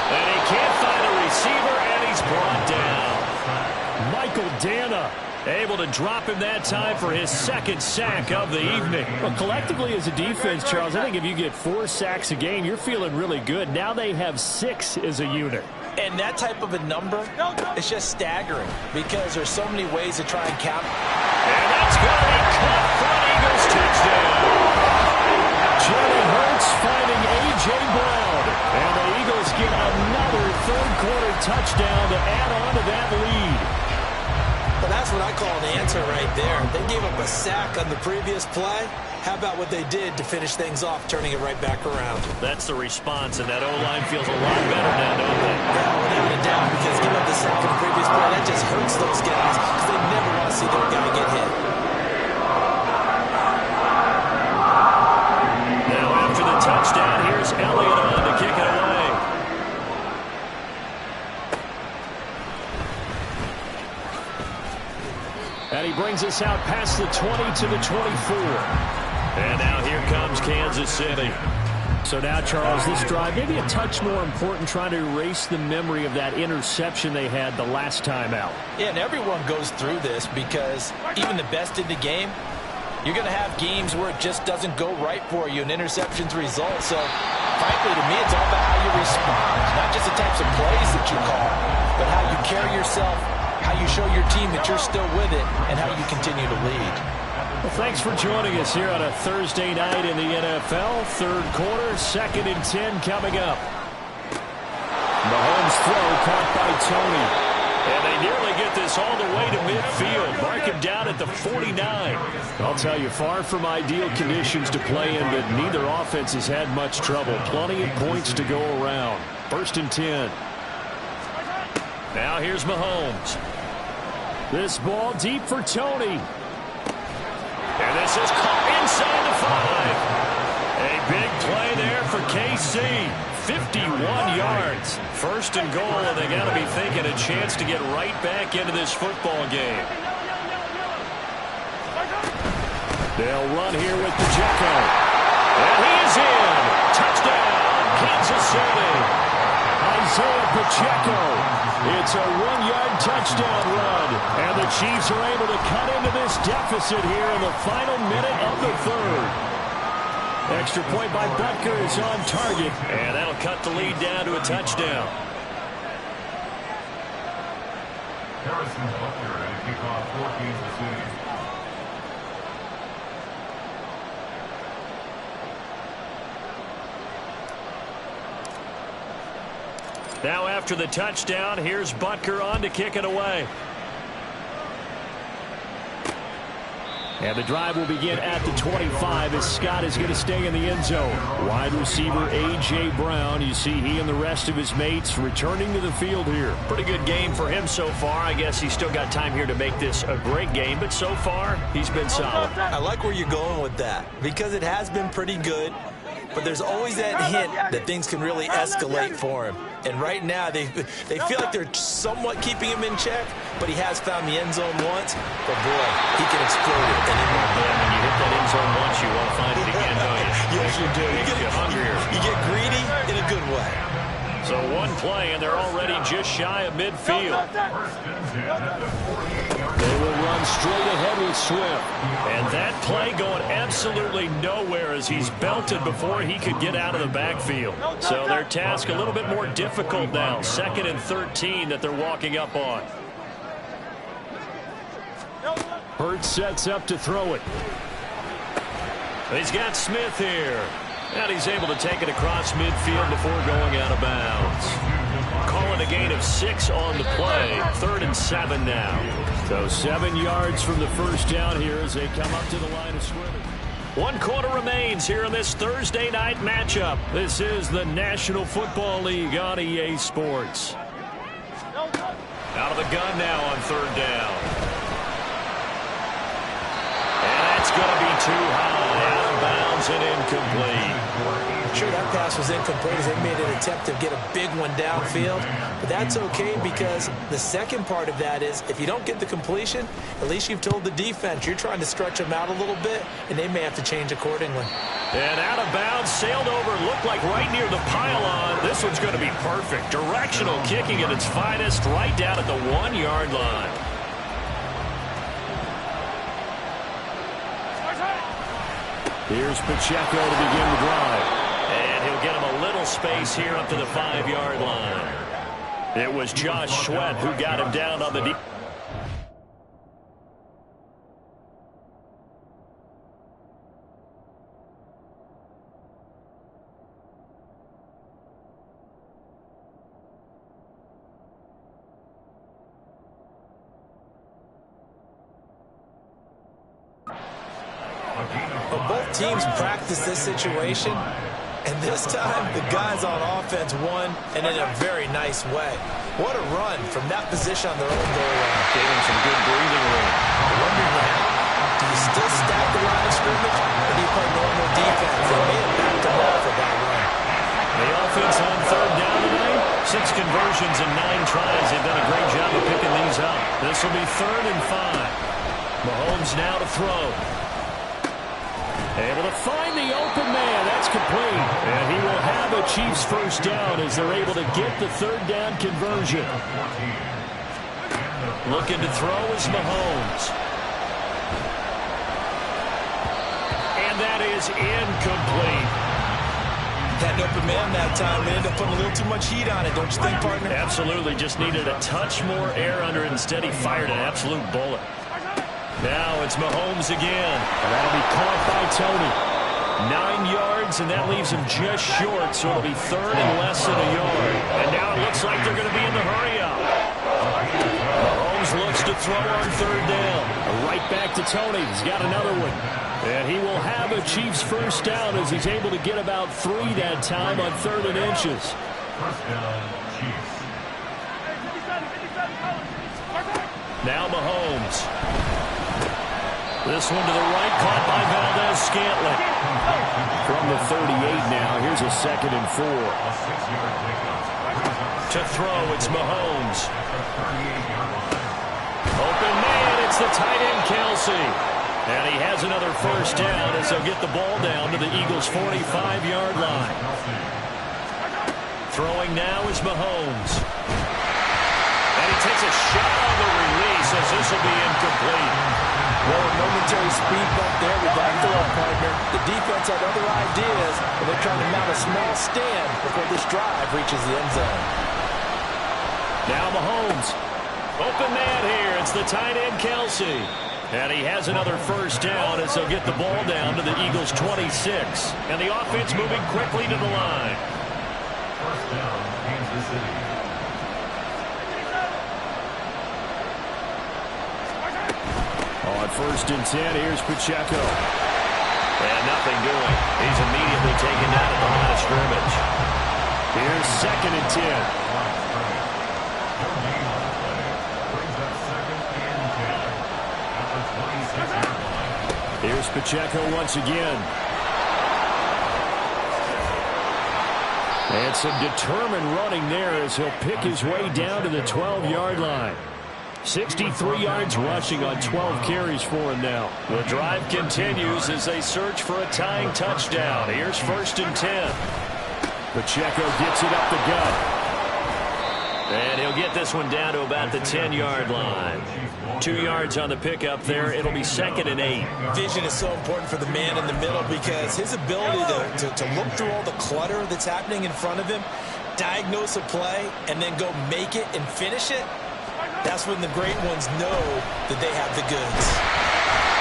And he can't find a receiver, and he's brought down. Michael Dana able to drop him that time for his second sack of the evening. Well, collectively as a defense, Charles, I think if you get 4 sacks a game, you're feeling really good. Now they have 6 as a unit. And that type of a number is just staggering because there's so many ways to try and count. And that's going to be caught for an Eagles touchdown. Jalen Hurts finding A.J. Brown. And the Eagles get another third-quarter touchdown to add on to that lead. Well, that's what I call an answer right there. They gave up a sack on the previous play. How about what they did to finish things off, turning it right back around? That's the response, and that O-line feels a lot better now, don't they? Yeah, without a doubt, because giving up the sack on the previous play, that just hurts those guys because they never want to see their guy get hit. Now, after the touchdown, here's Elliott on to kick it away. And he brings us out past the 20 to the 24. And now here comes Kansas City. So now, Charles, this drive maybe a touch more important, trying to erase the memory of that interception they had the last time out. Yeah, and everyone goes through this because even the best in the game, you're going to have games where it just doesn't go right for you, and interceptions result. So, frankly, to me, it's all about how you respond, not just the types of plays that you call, but how you carry yourself, how you show your team that you're still with it, and how you continue to lead. Well, thanks for joining us here on a Thursday night in the NFL. Third quarter, 2nd and 10 coming up. Mahomes' throw caught by Tony. And they nearly get this all the way to midfield. Mark him down at the 49. I'll tell you, far from ideal conditions to play in, but neither offense has had much trouble. Plenty of points to go around. 1st and 10. Now here's Mahomes. This ball deep for Tony. And this is caught inside the 5. A big play there for KC. 51 yards. 1st and goal, and they got to be thinking a chance to get right back into this football game. They'll run here with Pacheco. And he is in. Touchdown, Kansas City. Isaiah Pacheco. It's a 1-yard touchdown run. And the Chiefs are able to cut into this deficit here in the final minute of the 3rd. Extra point by Butker is on target. And that'll cut the lead down to a touchdown. Harrison Butker and a kickoff for Kansas City. Now after the touchdown, here's Butker on to kick it away. And the drive will begin at the 25 as Scott is going to stay in the end zone. Wide receiver A.J. Brown. You see he and the rest of his mates returning to the field here. Pretty good game for him so far. I guess he's still got time here to make this a great game, but so far he's been solid. I like where you're going with that because it has been pretty good. But there's always that hint that things can really escalate for him. And right now, they feel like they're somewhat keeping him in check, but he has found the end zone once. But, boy, he can explode it anymore. Yeah, when you hit that end zone once, you want to find it again, don't you? Yes, you do. You get hungrier. You get greedy in a good way. So one play, and they're already just shy of midfield. They will run straight ahead with Swift. And that play going absolutely nowhere as he's belted before he could get out of the backfield. So their task a little bit more difficult now. 2nd and 13 that they're walking up on. Hurts sets up to throw it. He's got Smith here. And he's able to take it across midfield before going out of bounds. Calling a gain of 6 on the play. 3rd and 7 now. So 7 yards from the first down here as they come up to the line of scrimmage. 1 quarter remains here in this Thursday night matchup. This is the National Football League on EA Sports. Out of the gun now on 3rd down. And that's going to be too high. Out of bounds and incomplete. Sure, that pass was incomplete as they made an attempt to get a big one downfield. But that's okay because the second part of that is if you don't get the completion, at least you've told the defense you're trying to stretch them out a little bit, and they may have to change accordingly. And out of bounds, sailed over, looked like right near the pylon. This one's going to be perfect. Directional kicking at its finest, right down at the 1-yard line. Here's Pacheco to begin the drive. And he'll get him a little space here up to the 5-yard line. It was Josh Sweat who got him down on the deep. But both teams practice this situation, and this time the guys on offense won, and in a very nice way. What a run from that position on their own goal line. Gave him some good breathing room. Wondering now, do you still stack the line of scrimmage, or do you play normal defense? They may have backed them off with that run. The offense on 3rd down tonight. 6 conversions and 9 tries. They've done a great job of picking these up. This will be 3rd and 5. Mahomes now to throw. Able to find the open man. That's complete. And he will have a Chiefs first down as they're able to get the 3rd down conversion. Looking to throw is Mahomes. And that is incomplete. Had an open man that time. They ended up putting a little too much heat on it, don't you think, partner? Absolutely. Just needed a touch more air under it. Instead, he fired an absolute bullet. Now it's Mahomes again. And that'll be caught by Tony. 9 yards, and that leaves him just short, so it'll be 3rd and less than a yard. And now it looks like they're going to be in the hurry-up. Mahomes looks to throw on 3rd down. Right back to Tony. He's got another one. And he will have a Chiefs first down as he's able to get about 3 that time on 3rd and inches. First down, Chiefs. Now Mahomes. This one to the right, caught by Valdez-Scantling. From the 38 now, here's a 2nd and 4. To throw, it's Mahomes. Open man, it's the tight end, Kelsey. And he has another first down as they'll get the ball down to the Eagles' 45-yard line. Throwing now is Mahomes. And he takes a shot on the release as this will be incomplete. Well, a momentary speed bump there with that throw, partner. The defense had other ideas, and they're trying to mount a small stand before this drive reaches the end zone. Now Mahomes. Open man here. It's the tight end, Kelsey. And he has another first down as they'll get the ball down to the Eagles' 26. And the offense moving quickly to the line. First down, Kansas City. On 1st and 10, here's Pacheco. And nothing doing. He's immediately taken down at the line of scrimmage. Here's 2nd and 10. Here's Pacheco once again. And some determined running there as he'll pick his way down to the 12-yard line. 63 yards rushing on 12 carries for him now. The drive continues as they search for a tying touchdown. Here's 1st and 10. Pacheco gets it up the gut. And he'll get this one down to about the 10-yard line. 2 yards on the pickup there. It'll be 2nd and 8. Vision is so important for the man in the middle because his ability to look through all the clutter that's happening in front of him, diagnose a play, and then go make it and finish it, that's when the great ones know that they have the goods.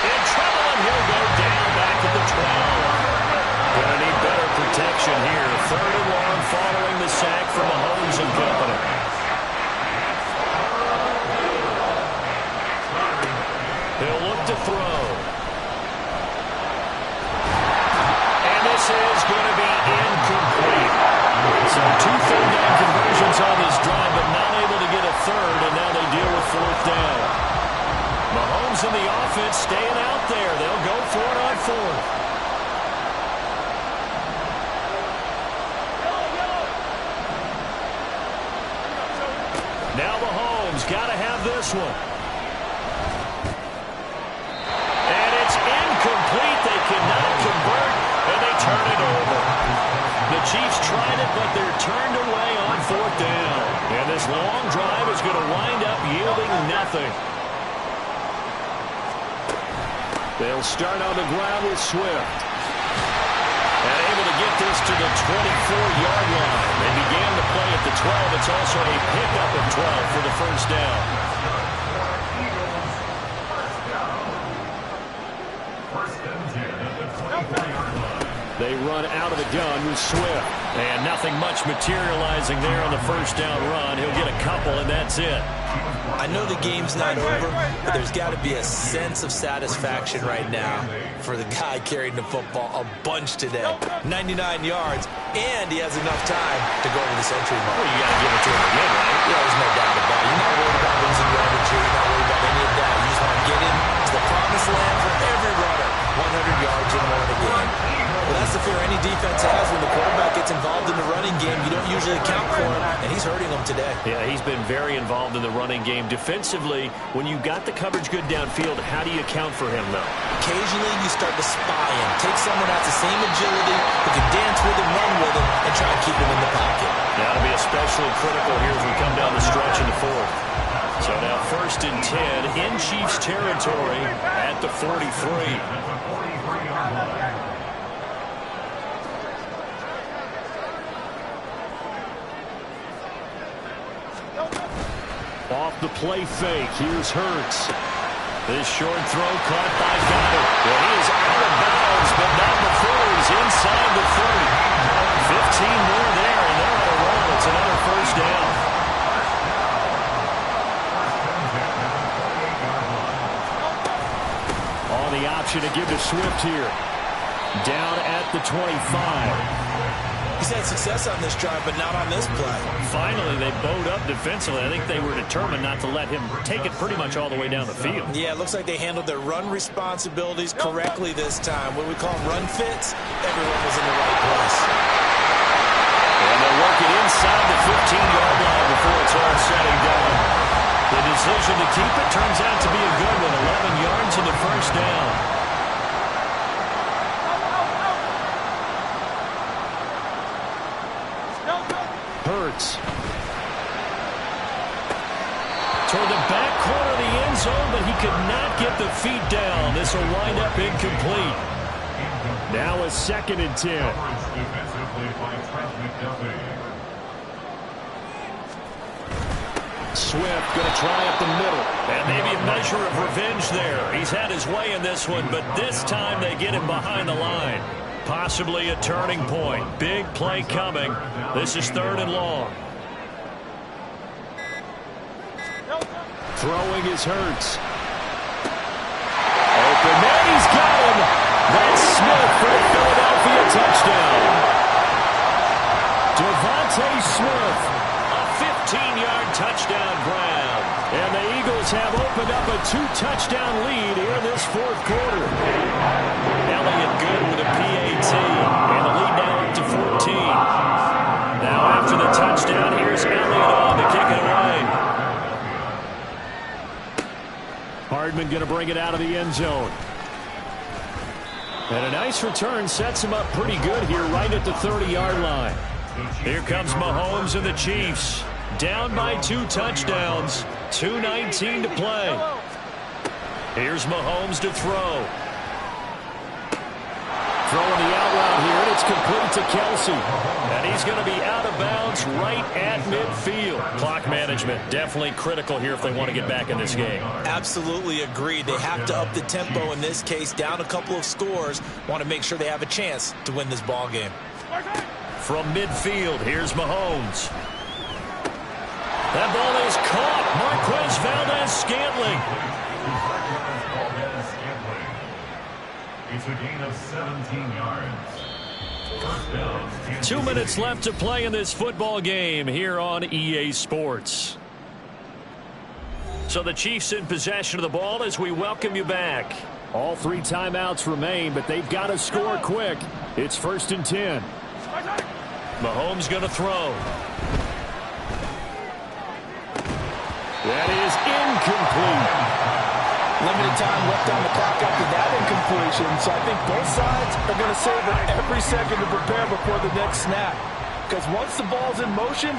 In trouble, and he'll go down back at the 12. Gonna need better protection here. 3rd and long following the sack from Mahomes and company. He'll look to throw. And this is going to be incomplete. So 2 third down conversions on this drive, but not able to get a third, and now they deal with 4th down. Mahomes and the offense staying out there. They'll go for it on 4th. Now Mahomes got to have this one. And it's incomplete. They cannot convert, and they turn the Chiefs tried it, but they're turned away on 4th down. And this long drive is going to wind up yielding nothing. They'll start on the ground with Swift. And able to get this to the 24-yard line. They began the play at the 12. It's also a pickup of 12 for the first down. First and 10 at the 24-yard line. They run out of the gun with Swift. And nothing much materializing there on the first down run. He'll get a couple, and that's it. I know the game's not over, but there's got to be a sense of satisfaction right now for the guy carrying the football a bunch today. 99 yards, and he has enough time to go over the century mark. Well, you got to give it to him again, right? Yeah, there's no doubt about it. You're not worried about losing yardage here. You're not worried about any of that. You just want to get him to the promised land for every runner. 100 yards or more in a game. Well, that's the fear any defense has when the quarterback gets involved in the running game. You don't usually account for him, and he's hurting them today. Yeah, he's been very involved in the running game. Defensively, when you got the coverage good downfield, how do you account for him, though? Occasionally, you start to spy him. Take someone who has the same agility, who can dance with him, run with him, and try and keep him in the pocket. That'll be especially critical here as we come down the stretch in the 4th. So now 1st and 10 in Chiefs territory at the 43. Off the play fake, here's Hurts. This short throw caught by Goddard. Well, he is out of bounds, but not before he's inside the 30. 15 more there, and they're on a roll. It's another first down. On the option to give to Swift here. Down at the 25. He's had success on this drive, but not on this play. Finally, they bowed up defensively. I think they were determined not to let him take it pretty much all the way down the field. Yeah, it looks like they handled their run responsibilities correctly this time. What we call them run fits, everyone was in the right place. And they'll work it inside the 15-yard line before it's all said and done. The decision to keep it turns out to be a good one. 11 yards in the first down. Hurts. Toward the back corner of the end zone, but he could not get the feet down. This will wind up incomplete. Now a 2nd and 10. Swift going to try up the middle. And maybe a measure of revenge there. He's had his way in this one, but this time they get him behind the line. Possibly a turning point. Big play coming. This is 3rd and long. Throwing is Hurts. Open man, he's got him. That's Smith for the Philadelphia touchdown. Devontae Smith. A 15-yard touchdown grab. And the Eagles have opened up a 2-touchdown lead here in this 4th quarter. Elliott good with a PAT. And the lead now up to 14. Now after the touchdown, here's Elliott on to kick it away. Hardman going to bring it out of the end zone. And a nice return sets him up pretty good here right at the 30-yard line. Here comes Mahomes and the Chiefs. Down by 2 touchdowns. 2:19 to play. Here's Mahomes to throw. Throwing the out route here, and it's complete to Kelsey. And he's going to be out of bounds right at midfield. Clock management definitely critical here if they want to get back in this game. Absolutely agreed. They have to up the tempo in this case, down a couple of scores. Want to make sure they have a chance to win this ball game. From midfield, here's Mahomes. That ball is caught. Marquez Valdez-Scantling. It's a gain of 17 yards. First down. 2 minutes left to play in this football game here on EA Sports. So the Chiefs in possession of the ball as we welcome you back. All 3 timeouts remain, but they've got to score quick. It's 1st and 10. Mahomes going to throw. That is incomplete. Limited time left on the clock after that completion, so I think both sides are going to savor every second to prepare before the next snap. Because once the ball's in motion,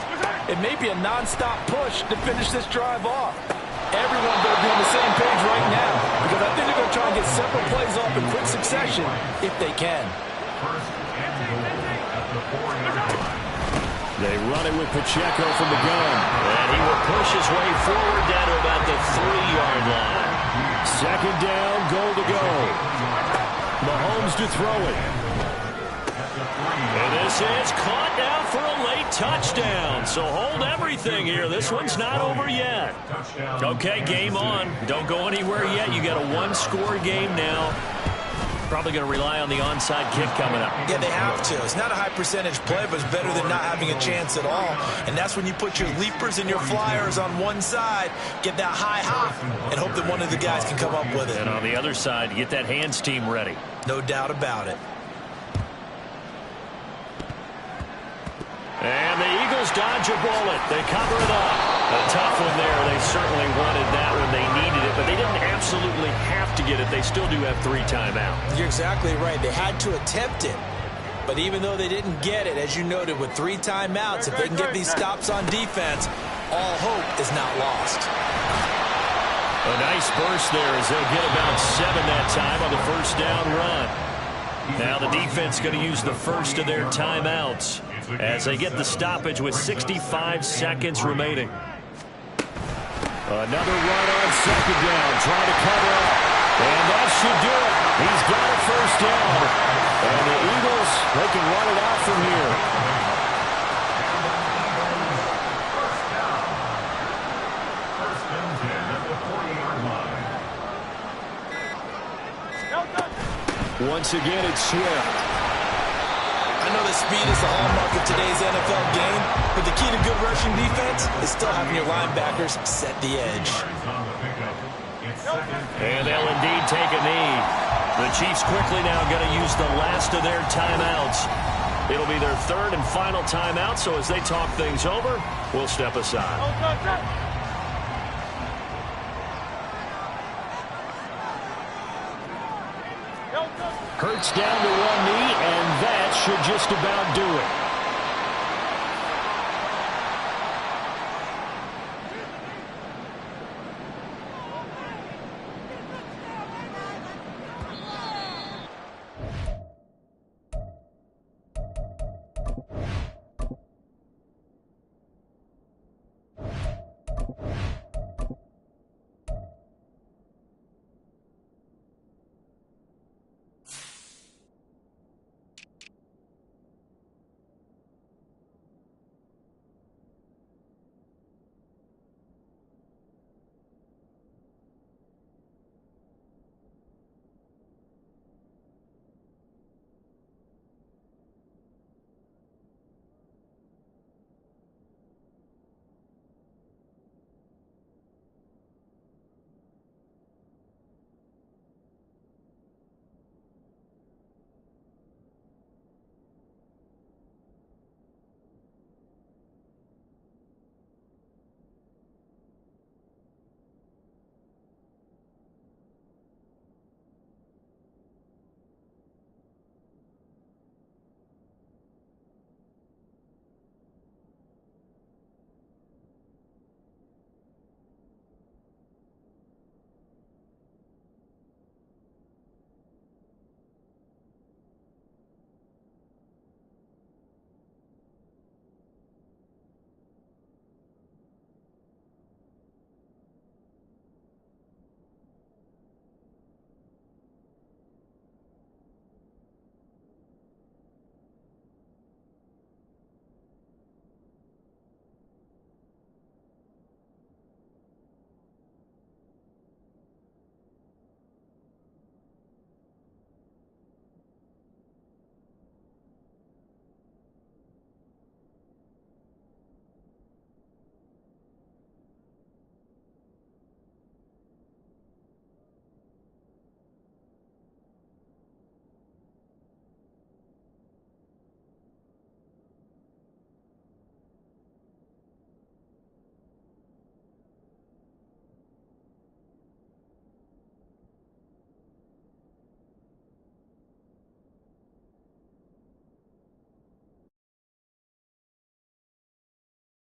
it may be a non-stop push to finish this drive off. Everyone better be on the same page right now, because I think they're going to try and get several plays off in quick succession if they can. First and goal at the 4-yard line. They run it with Pacheco from the gun. And he will push his way forward down to about the 3-yard line. Second down, goal to go. Mahomes to throw it. And this is caught now for a late touchdown. So hold everything here. This one's not over yet. Okay, game on. Don't go anywhere yet. You got a one-score game now. Probably going to rely on the onside kick coming up. Yeah, they have to. It's not a high percentage play, but it's better than not having a chance at all. And that's when you put your leapers and your flyers on one side, get that high hop, and hope that one of the guys can come up with it. And on the other side, get that hands team ready. No doubt about it. And the Eagles dodge a bullet. They cover it up. A tough one there. They certainly wanted that one. They needed it, but they didn't absolutely have to get it. They still do have 3 timeouts. You're exactly right. They had to attempt it. But even though they didn't get it, as you noted, with 3 timeouts, if they can get these stops on defense, all hope is not lost. A nice burst there as they'll get about 7 that time on the first down run. Now the defense going to use the first of their timeouts as they get the stoppage with 65 seconds remaining. Another run on second down, trying to cover up. And that should do it. He's got a first down. And the Eagles, they can run it out from here. First and 10 at the 40-yard line. Once again, it's Swift. I know that speed is the hallmark of today's NFL game, but the key to good rushing defense is still having your linebackers set the edge. And they'll indeed take a knee. The Chiefs quickly now going to use the last of their timeouts. It'll be their 3rd and final timeout, so as they talk things over, we'll step aside. Hurts down to one knee, and that should just about do it.